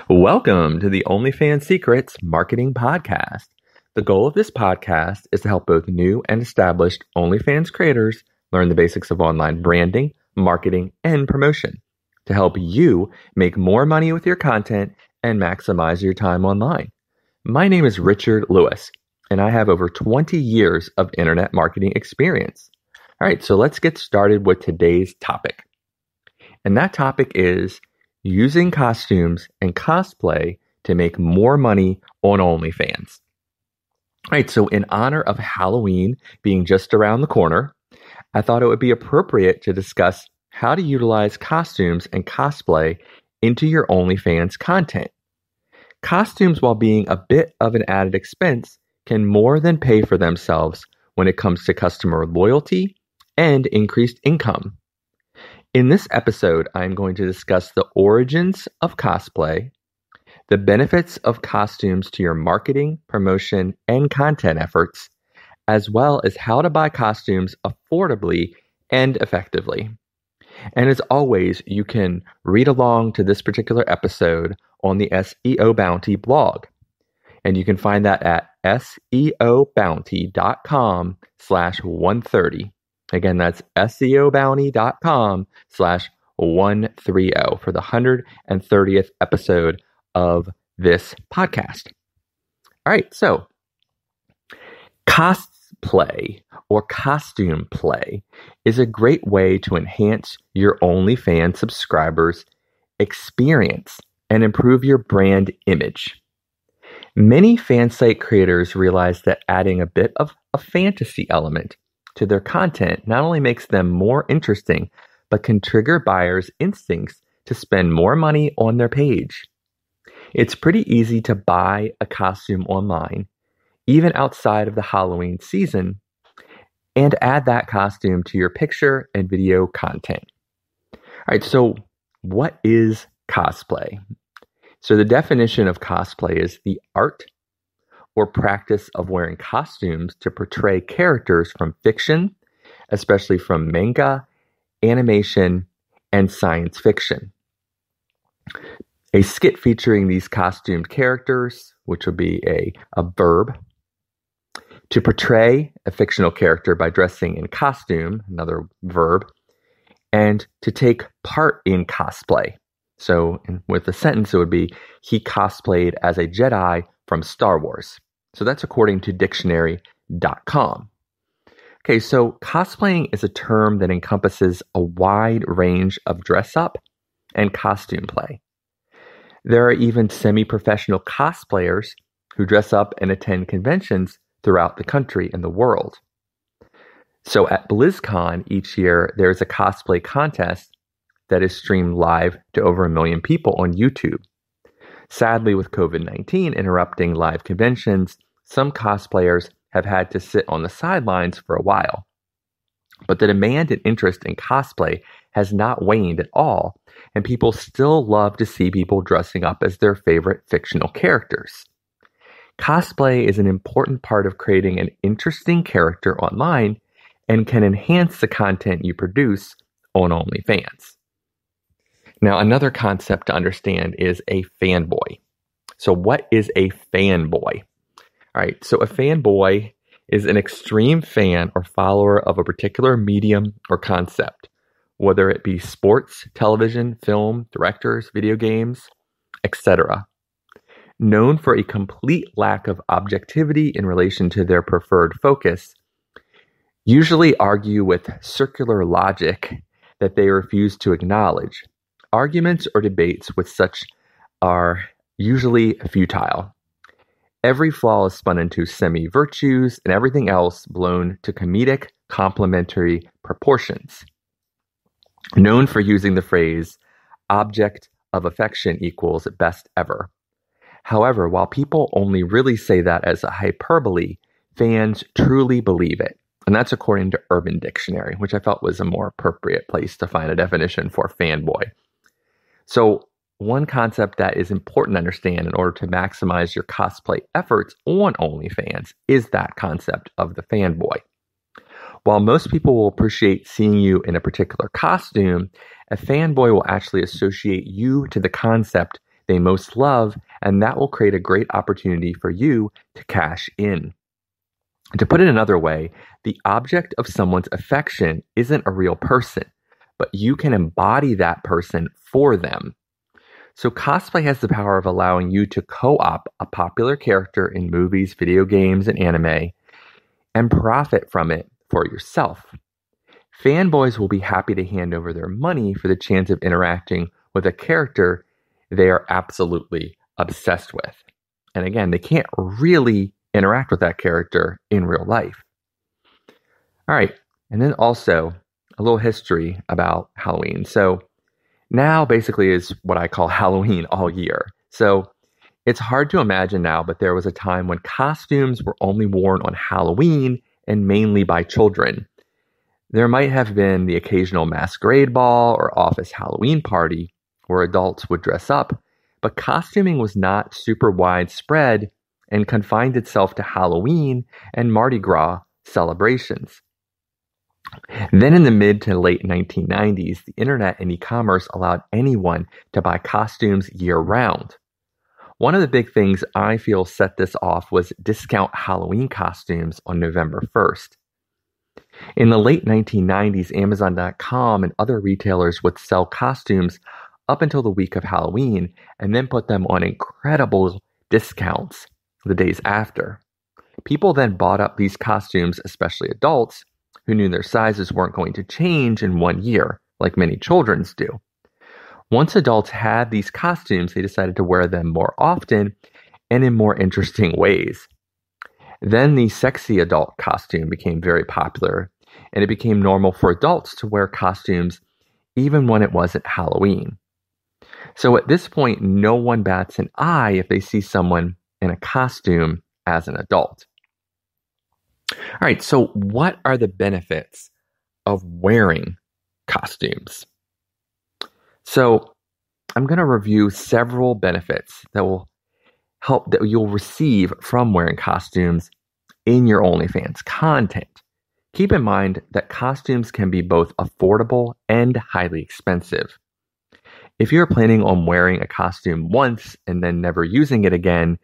Welcome to the OnlyFans Secrets Marketing Podcast. The goal of this podcast is to help both new and established OnlyFans creators learn the basics of online branding, marketing, and promotion to help you make more money with your content and maximize your time online. My name is Richard Lewis, and I have over 20 years of internet marketing experience. All right, so let's get started with today's topic. And that topic is using costumes and cosplay to make more money on OnlyFans. All right, so in honor of Halloween being just around the corner, I thought it would be appropriate to discuss how to utilize costumes and cosplay into your OnlyFans content. Costumes, while being a bit of an added expense, can more than pay for themselves when it comes to customer loyalty and increased income. In this episode, I'm going to discuss the origins of cosplay, the benefits of costumes to your marketing, promotion, and content efforts, as well as how to buy costumes affordably and effectively. And as always, you can read along to this particular episode on the SEO Bounty blog. And you can find that at seobounty.com/130. Again, that's seobounty.com/130 for the 130th episode of this podcast. All right, so cosplay or costume play is a great way to enhance your OnlyFans subscribers' experience and improve your brand image. Many fan site creators realize that adding a bit of a fantasy element to their content not only makes them more interesting, but can trigger buyers' instincts to spend more money on their page. It's pretty easy to buy a costume online, even outside of the Halloween season, and add that costume to your picture and video content. All right, so what is cosplay? So the definition of cosplay is the art or practice of wearing costumes to portray characters from fiction, especially from manga, animation, and science fiction. A skit featuring these costumed characters, which would be a verb, to portray a fictional character by dressing in costume, another verb, and to take part in cosplay. So with a sentence, it would be, he cosplayed as a Jedi from Star Wars. So that's according to dictionary.com. Okay, so cosplaying is a term that encompasses a wide range of dress up and costume play. There are even semi-professional cosplayers who dress up and attend conventions throughout the country and the world. So at BlizzCon each year, there's a cosplay contest that is streamed live to over 1 million people on YouTube. Sadly, with COVID-19 interrupting live conventions, some cosplayers have had to sit on the sidelines for a while. But the demand and interest in cosplay has not waned at all, and people still love to see people dressing up as their favorite fictional characters. Cosplay is an important part of creating an interesting character online and can enhance the content you produce on OnlyFans. Now, another concept to understand is a fanboy. So what is a fanboy? All right, so a fanboy is an extreme fan or follower of a particular medium or concept, whether it be sports, television, film, directors, video games, etc. Known for a complete lack of objectivity in relation to their preferred focus, usually argue with circular logic that they refuse to acknowledge. Arguments or debates with such are usually futile. Every flaw is spun into semi-virtues and everything else blown to comedic, complementary proportions. Known for using the phrase, object of affection equals best ever. However, while people only really say that as a hyperbole, fans truly believe it. And that's according to Urban Dictionary, which I felt was a more appropriate place to find a definition for fanboy. So one concept that is important to understand in order to maximize your cosplay efforts on OnlyFans is that concept of the fanboy. While most people will appreciate seeing you in a particular costume, a fanboy will actually associate you to the concept they most love, and that will create a great opportunity for you to cash in. To put it another way, the object of someone's affection isn't a real person, but you can embody that person for them. So cosplay has the power of allowing you to co-op a popular character in movies, video games, and anime, and profit from it for yourself. Fanboys will be happy to hand over their money for the chance of interacting with a character they are absolutely obsessed with. And again, they can't really interact with that character in real life. All right, and then also a little history about Halloween. So now basically is what I call Halloween all year. So it's hard to imagine now, but there was a time when costumes were only worn on Halloween and mainly by children. There might have been the occasional masquerade ball or office Halloween party where adults would dress up, but costuming was not super widespread and confined itself to Halloween and Mardi Gras celebrations. Then in the mid to late 1990s, the internet and e-commerce allowed anyone to buy costumes year-round. One of the big things I feel set this off was discount Halloween costumes on November 1st. In the late 1990s, Amazon.com and other retailers would sell costumes up until the week of Halloween and then put them on incredible discounts the days after. People then bought up these costumes, especially adults, who knew their sizes weren't going to change in 1 year, like many children's do. Once adults had these costumes, they decided to wear them more often and in more interesting ways. Then the sexy adult costume became very popular, and it became normal for adults to wear costumes even when it wasn't Halloween. So at this point, no one bats an eye if they see someone in a costume as an adult. All right, so what are the benefits of wearing costumes? So I'm going to review several benefits that you'll receive from wearing costumes in your OnlyFans content. Keep in mind that costumes can be both affordable and highly expensive. If you're planning on wearing a costume once and then never using it again,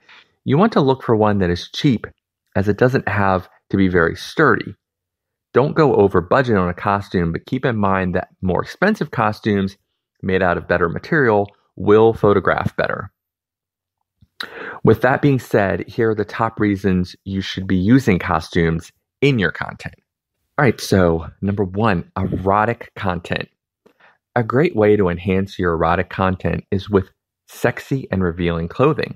you want to look for one that is cheap, as it doesn't have to be very sturdy. Don't go over budget on a costume, but keep in mind that more expensive costumes made out of better material will photograph better. With that being said, here are the top reasons you should be using costumes in your content. All right, so number 1, erotic content. A great way to enhance your erotic content is with sexy and revealing clothing.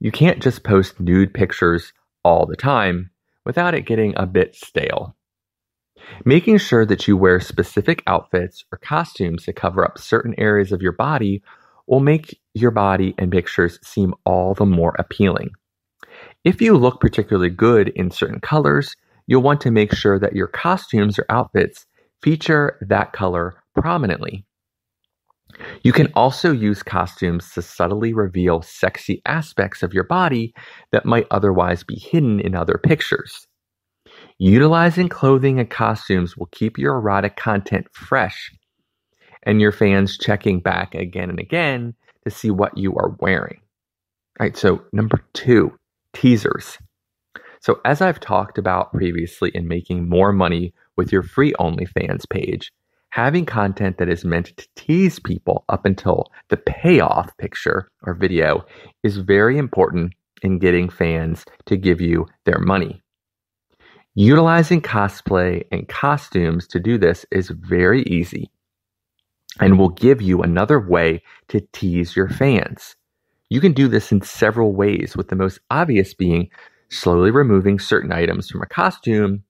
You can't just post nude pictures all the time without it getting a bit stale. Making sure that you wear specific outfits or costumes to cover up certain areas of your body will make your body and pictures seem all the more appealing. If you look particularly good in certain colors, you'll want to make sure that your costumes or outfits feature that color prominently. You can also use costumes to subtly reveal sexy aspects of your body that might otherwise be hidden in other pictures. Utilizing clothing and costumes will keep your erotic content fresh and your fans checking back again and again to see what you are wearing. All right, so number 2, teasers. So as I've talked about previously in making more money with your free OnlyFans page, having content that is meant to tease people up until the payoff picture or video is very important in getting fans to give you their money. Utilizing cosplay and costumes to do this is very easy and will give you another way to tease your fans. You can do this in several ways, with the most obvious being slowly removing certain items from a costume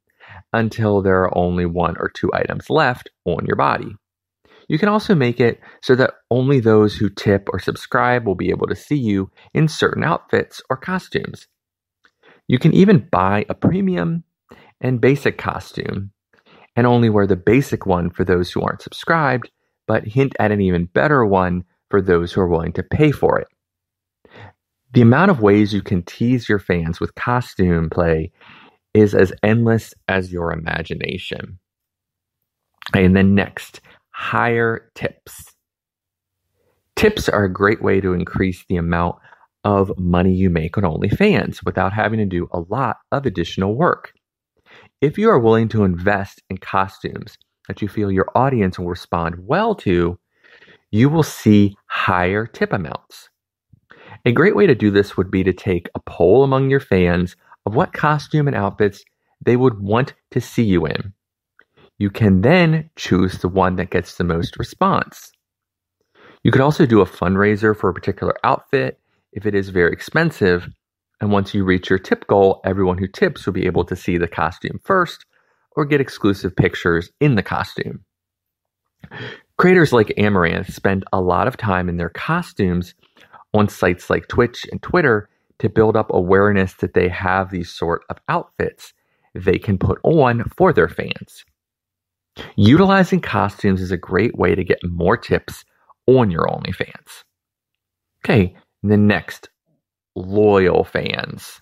until there are only 1 or 2 items left on your body. You can also make it so that only those who tip or subscribe will be able to see you in certain outfits or costumes. You can even buy a premium and basic costume and only wear the basic one for those who aren't subscribed, but hint at an even better one for those who are willing to pay for it. The amount of ways you can tease your fans with costume play is as endless as your imagination. And then next, higher tips. Tips are a great way to increase the amount of money you make on OnlyFans without having to do a lot of additional work. If you are willing to invest in costumes that you feel your audience will respond well to, you will see higher tip amounts. A great way to do this would be to take a poll among your fans of what costume and outfits they would want to see you in. You can then choose the one that gets the most response. You could also do a fundraiser for a particular outfit if it is very expensive, and once you reach your tip goal, everyone who tips will be able to see the costume first or get exclusive pictures in the costume. Creators like Amaranth spend a lot of time in their costumes on sites like Twitch and Twitter to build up awareness that they have these sort of outfits they can put on for their fans. Utilizing costumes is a great way to get more tips on your OnlyFans. Okay, the next, loyal fans.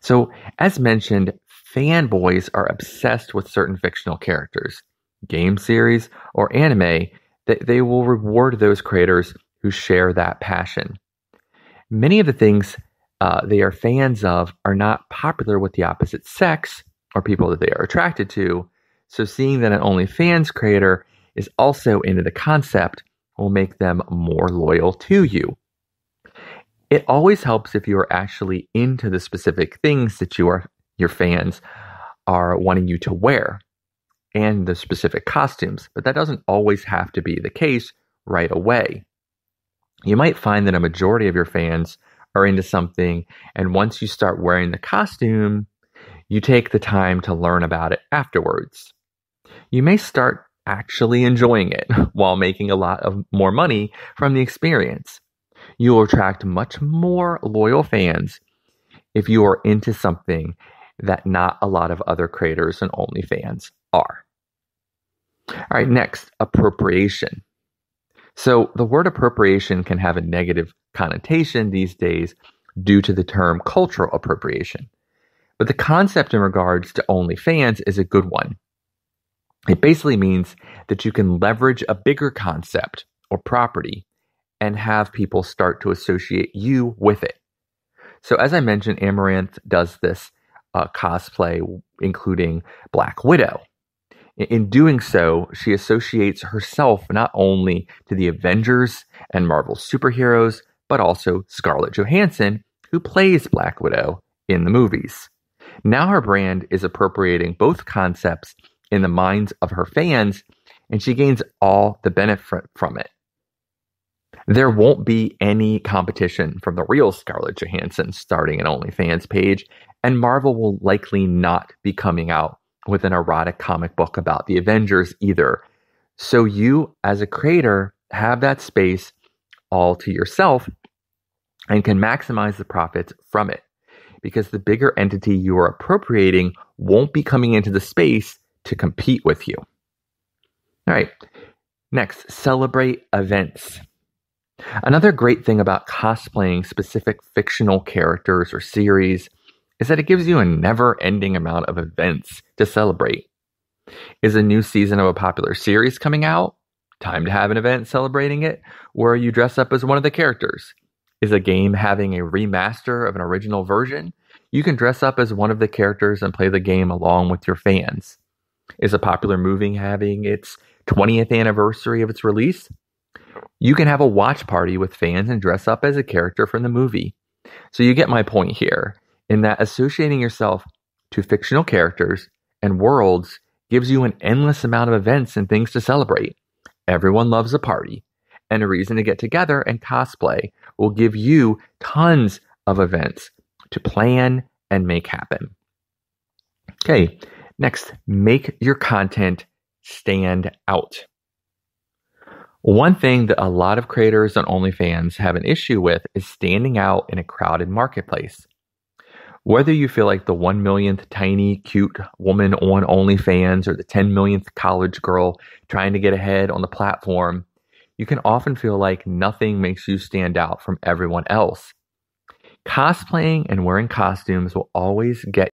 So, as mentioned, fanboys are obsessed with certain fictional characters, game series, or anime that they will reward those creators who share that passion. Many of the things they are fans of are not popular with the opposite sex or people that they are attracted to, so seeing that an OnlyFans creator is also into the concept will make them more loyal to you. It always helps if you are actually into the specific things that your fans are wanting you to wear and the specific costumes, but that doesn't always have to be the case right away. You might find that a majority of your fans are into something, and once you start wearing the costume, you take the time to learn about it afterwards. You may start actually enjoying it while making a lot of more money from the experience. You will attract much more loyal fans if you are into something that not a lot of other creators and OnlyFans are. All right, next, appropriation. So the word appropriation can have a negative connotation these days due to the term cultural appropriation. But the concept in regards to OnlyFans is a good one. It basically means that you can leverage a bigger concept or property and have people start to associate you with it. So as I mentioned, Amaranth does this cosplay, including Black Widow. In doing so, she associates herself not only to the Avengers and Marvel superheroes, but also Scarlett Johansson, who plays Black Widow in the movies. Now her brand is appropriating both concepts in the minds of her fans, and she gains all the benefit from it. There won't be any competition from the real Scarlett Johansson starting an OnlyFans page, and Marvel will likely not be coming out with an erotic comic book about the Avengers either. So you, as a creator, have that space all to yourself and can maximize the profits from it, because the bigger entity you are appropriating won't be coming into the space to compete with you. All right, next, celebrate events. Another great thing about cosplaying specific fictional characters or series is that it gives you a never-ending amount of events to celebrate. Is a new season of a popular series coming out? Time to have an event celebrating it, where you dress up as one of the characters. Is a game having a remaster of an original version? You can dress up as one of the characters and play the game along with your fans. Is a popular movie having its 20th anniversary of its release? You can have a watch party with fans and dress up as a character from the movie. So you get my point here, in that associating yourself to fictional characters and worlds gives you an endless amount of events and things to celebrate. Everyone loves a party, and a reason to get together and cosplay will give you tons of events to plan and make happen. Okay, next, make your content stand out. One thing that a lot of creators on OnlyFans have an issue with is standing out in a crowded marketplace. Whether you feel like the 1 millionth tiny, cute woman on OnlyFans or the 10 millionth college girl trying to get ahead on the platform, you can often feel like nothing makes you stand out from everyone else. Cosplaying and wearing costumes will always get